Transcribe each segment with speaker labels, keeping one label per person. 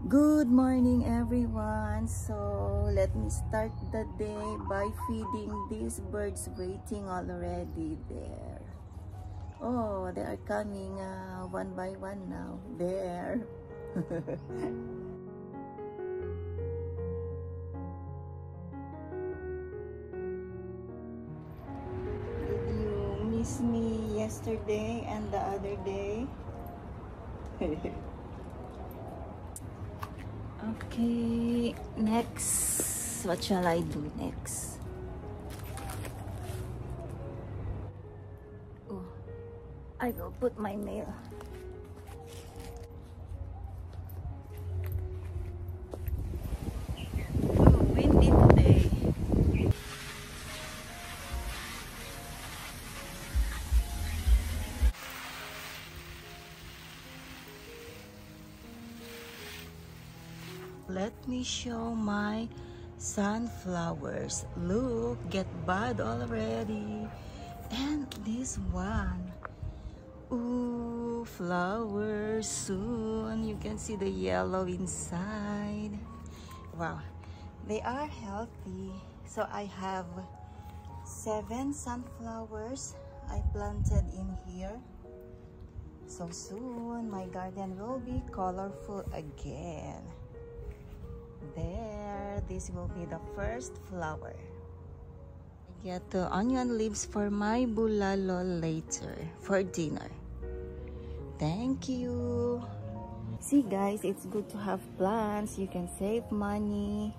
Speaker 1: Good morning everyone. So let me start the day by feeding these birds waiting already there. Oh, they are coming one by one now. There. Did you miss me yesterday and the other day? Okay, next. What shall I do next? Oh, I will put my mail. Oh, windy today. Let me show my sunflowers. Look, get bud already. And this one. Ooh, flowers soon. You can see the yellow inside. Wow, they are healthy. So I have 7 sunflowers I planted in here. So soon my garden will be colorful again. There, this will be the first flower. I get the onion leaves for my bulalo later for dinner. Thank you. See guys, it's good to have plants. You can save money.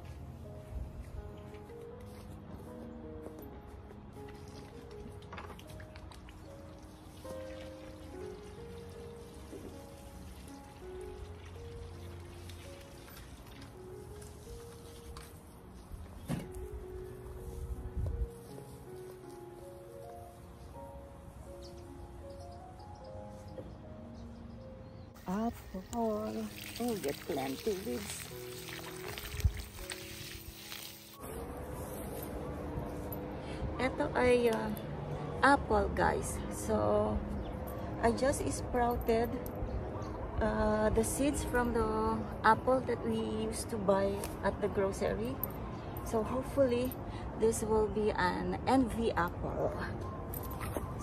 Speaker 1: Apple. Oh, get plenty weeds. Ito ay apple guys. So, I just sprouted the seeds from the apple that we used to buy at the grocery. So, hopefully, this will be an envy apple.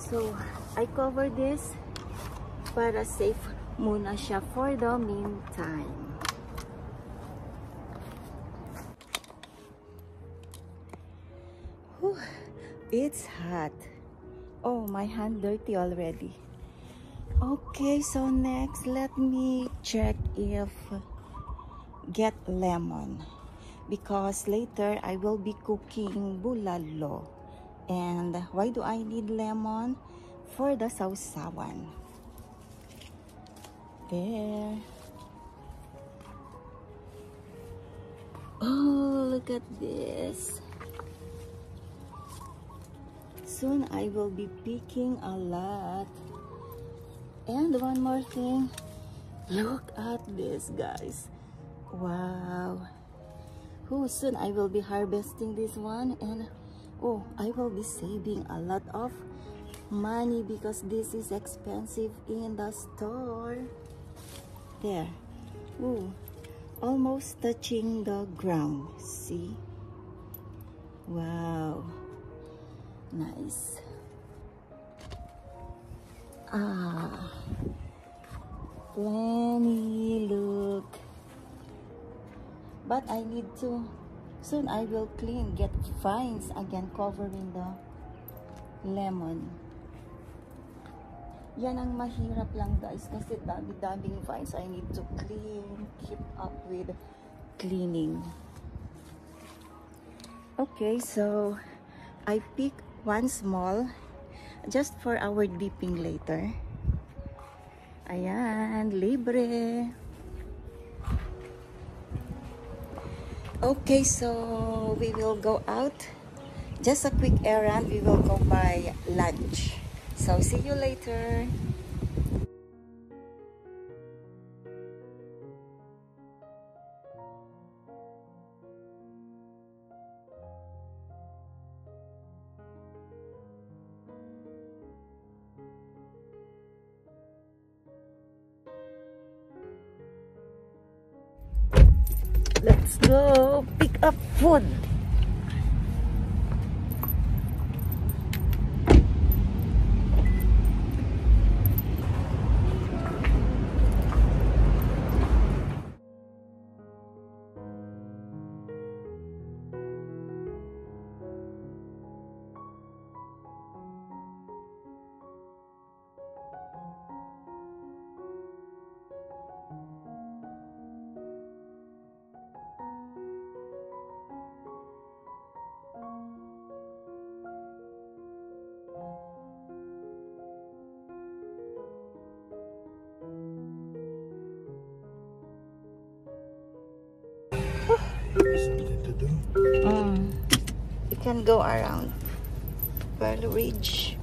Speaker 1: So, I cover this para safe muna siya for the meantime. Whew, it's hot. Oh, my hand dirty already. Okay, so next, let me check if get lemon. Because later, I will be cooking bulalo. And why do I need lemon? For the sausawan. There. Oh, look at this. Soon I will be picking a lot. And one more thing. Look at this, guys. Wow. Oh, soon I will be harvesting this one. And oh, I will be saving a lot of money because this is expensive in the store. There. Ooh, almost touching the ground. See? Wow. Nice. Ah. Plenty, look. But I need to, soon I will clean, get vines again covering the lemon. Yan ang mahirap lang guys kasi dami-daming vines. I need to clean, keep up with cleaning. Okay, so I pick one small just for our dipping later. Ayan, libre. Okay, so we will go out. Just a quick errand. We will go buy lunch. So, see you later. Let's go pick up food. You can go around Pearl Ridge.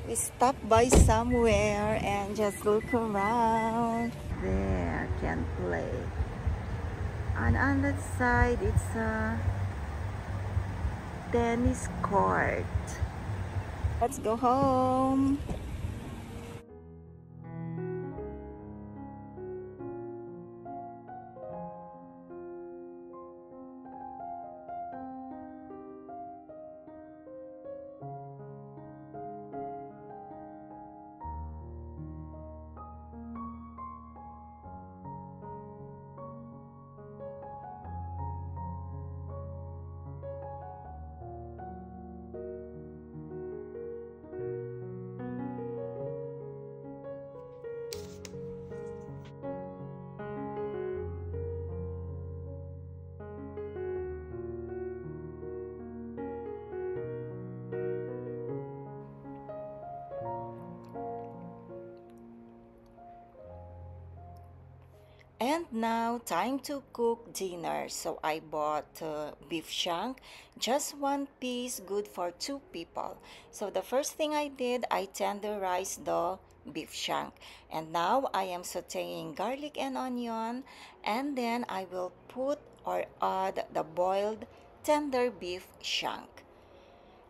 Speaker 1: We stopped by somewhere and just look around. There, can play. And on that side, it's a tennis court. Let's go home. And now, time to cook dinner. So I bought beef shank, just one piece, good for 2 people. So the first thing I did, I tenderized the beef shank. And now I am sauteing garlic and onion, and then I will put or add the boiled tender beef shank.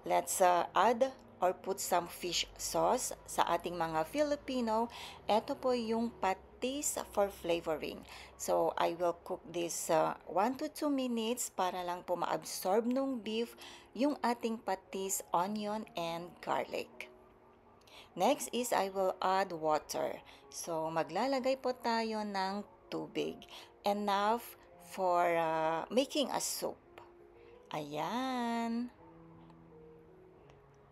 Speaker 1: Let's add or put some fish sauce sa ating mga Filipino. Ito po yung patis for flavoring. So, I will cook this 1 to 2 minutes para lang po ma-absorb nung beef yung ating patis, onion, and garlic. Next is I will add water. So, maglalagay po tayo ng tubig. Enough for making a soup. Ayan.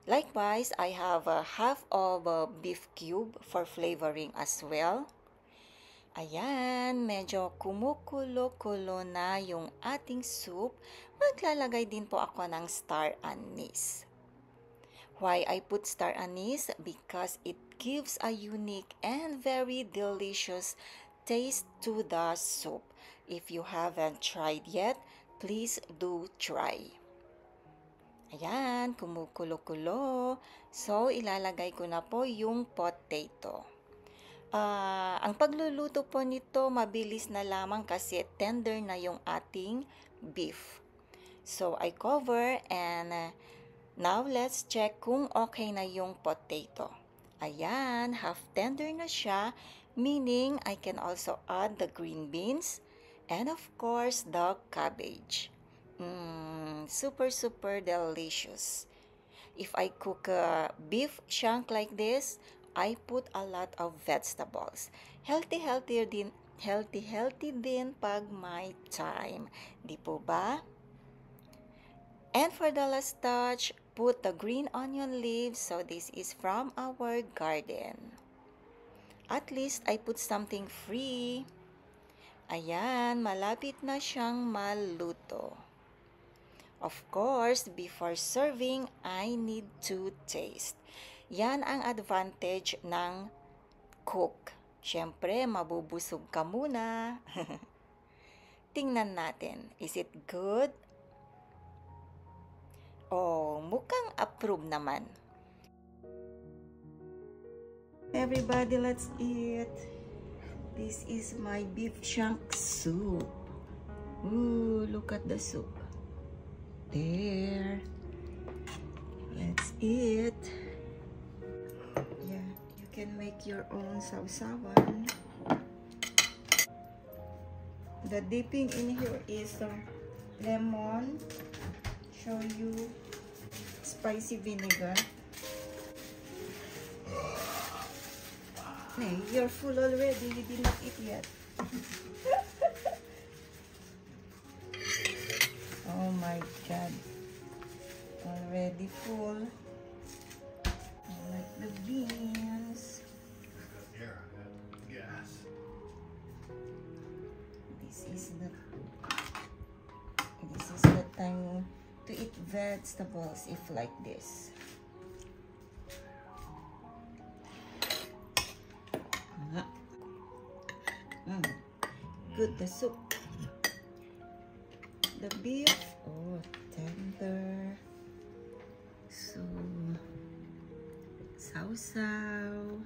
Speaker 1: Likewise, I have half of beef cube for flavoring as well. Ayan, medyo kumukulo-kulo na yung ating soup. Maglalagay din po ako ng star anise. Why I put star anise? Because it gives a unique and very delicious taste to the soup. If you haven't tried yet, please do try. Ayan, kumukulo-kulo. So, ilalagay ko na po yung potato. Ang pagluluto po nito, mabilis na lamang kasi tender na yung ating beef. So, I cover and now let's check kung okay na yung potato. Ayan, half tender na siya, meaning I can also add the green beans and of course the cabbage. Super delicious. If I cook beef shank like this, I put a lot of vegetables. Healthy din pag may time. Di po ba? And for the last touch, put the green onion leaves. So this is from our garden. At least I put something free. Ayan, malapit na siyang maluto. Of course, before serving, I need to taste. Yan ang advantage ng cook. Siyempre, mabubusog ka muna. Tingnan natin. Is it good? Oh, mukhang approve naman. Everybody, let's eat. This is my beef shank soup. Ooh, look at the soup. There. Let's eat. Yeah, you can make your own sausawan. The dipping in here is lemon, shoyu, spicy vinegar. Hey, you're full already. You did not eat yet. Oh my God. Already full. I like the beans.
Speaker 2: Here, I have gas.
Speaker 1: This is the time to eat vegetables if like this. Good, the soup. The beef, oh, tender. So, sausaw.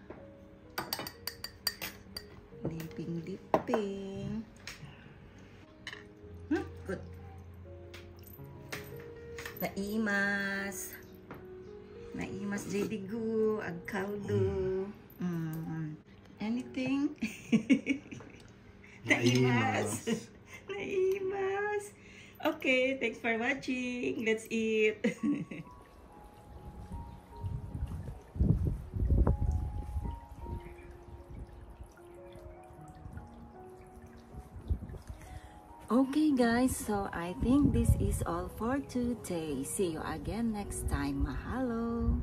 Speaker 1: Dipping. Good. Naimas. Naimas JD Gu, ag caldo. Anything? Naimas. Naimas. Okay, thanks for watching. Let's eat. Okay guys, so I think this is all for today. See you again next time. Mahalo.